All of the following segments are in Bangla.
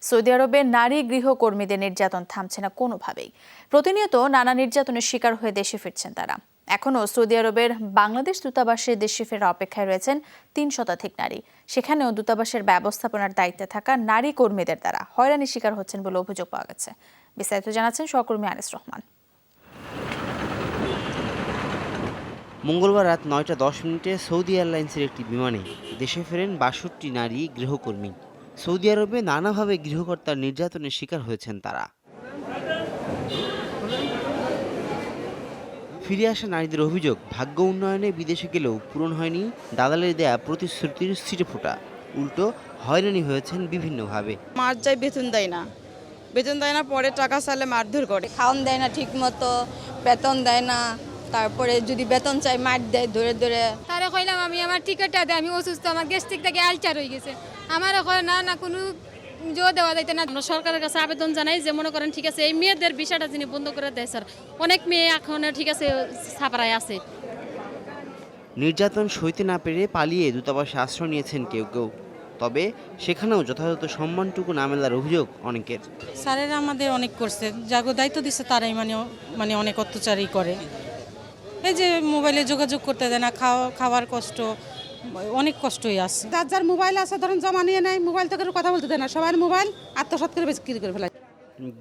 সৌদি আরবে নারী গৃহকর্মীদের নির্যাতন থামছে না কোনোভাবেই। প্রতিনিয়ত নানা নির্যাতনের শিকার হয়ে দেশে ফিরছেন তারা। এখনও সৌদি আরবের বাংলাদেশ দূতাবাসে দেশে ফেরার অপেক্ষায় রয়েছেন ৩ শতাধিক নারী। সেখানেও দূতাবাসের ব্যবস্থাপনার দায়িত্বে থাকা নারী কর্মীদের দ্বারা হয়রানির শিকার হচ্ছেন বলে অভিযোগ পাওয়া গেছে। বিস্তারিত জানাচ্ছেন সহকর্মী আনিস রহমান। মঙ্গলবার রাত ৯টা ১০ সৌদি এয়ারলাইন্সের একটি বিমানে দেশে ফেরেন ৬২ নারী গৃহকর্মী। সৌদি আরবে নানাভাবে গৃহকর্তার নির্যাতনের শিকার হয়েছেন তারা। ফিরে আসা নারীদের অভিযোগ, ভাগ্য উন্নয়নে বিদেশে গেলেও পূরণ হয়নি দালালের দেয়া প্রতিশ্রুতির ছিটেফোঁটা। উল্টো হয়রানি হয়েছেন বিভিন্নভাবে। মার যায় বেতন দেয় না, পরে টাকা চাইলে মারধর করে। খাওয়ান দেয় না ঠিক মতো, বেতন দেয় না, তারপরে যদি বেতন চাই মার দেয় ধরে ধরে। তারা কইলাম আমি আমার টিকিটটা দেয়, আমি অসুস্থ, আমার গ্যাস্ট্রিক থেকে আলচার হয়ে গেছে। আমারও কয় না কোনো জো দেওয়া যাইতে না। আমরা সরকারের কাছে আবেদন জানাই যে মনে করেন ঠিক আছে এই মেয়েদের বিষয়টা যিনি বন্ধ করে দেয় স্যার। অনেক মেয়ে এখন ঠিক আছে ছাপারায় আছে। নির্যাতন সইতে না পেরে পালিয়ে দূতাবাসে আশ্রয় নিয়েছেন কেউ কেউ। তবে সেখানেও যথাযথ সম্মানটুকু না মেলার অভিযোগ অনেকের। স্যারেরা আমাদের অনেক করছে, যাগো দায়িত্ব দিচ্ছে তারাই মানে অনেক অত্যাচারই করে। এই যে মোবাইলে যোগাযোগ করতে দেয় না, খাওয়ার কষ্ট, অনেক কষ্টই আছে। যার মোবাইল আছে ধরুন জমা নিয়ে নেয়, মোবাইল থেকে কথা বলতে দেয় না, সবার মোবাইল আত্মসাৎ করে বিক্রি করে ফেলায়।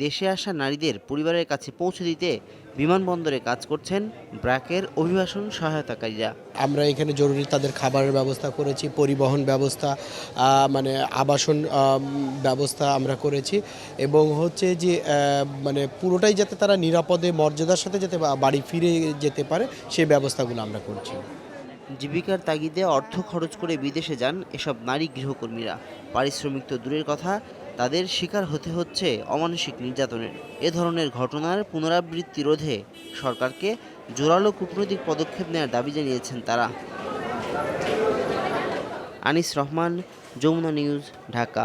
দেশে আসা নারীদের পরিবারের কাছে পৌঁছে দিতে বিমানবন্দরে কাজ করছেন ব্র্যাকের অভিবাসন সহায়তাকারীরা। আমরা এখানে জরুরি তাদের খাবারের ব্যবস্থা করেছি, পরিবহন ব্যবস্থা, মানে আবাসন ব্যবস্থা আমরা করেছি, এবং হচ্ছে যে মানে পুরোটাই যাতে তারা নিরাপদে মর্যাদার সাথে যাতে বাড়ি ফিরে যেতে পারে সেই ব্যবস্থাগুলো আমরা করছি। জীবিকার তাগিদে অর্থ খরচ করে বিদেশে যান এসব নারী গৃহকর্মীরা। পারিশ্রমিক তো দূরের কথা, তাদের শিকার হতে হচ্ছে অমানসিক নির্যাতনের। এ ধরনের ঘটনার পুনরাবৃত্তি রোধে সরকারকে জোরালো কূটনৈতিক পদক্ষেপ নেওয়ার দাবি জানিয়েছেন তারা। আনিস রহমান, যমুনা নিউজ, ঢাকা।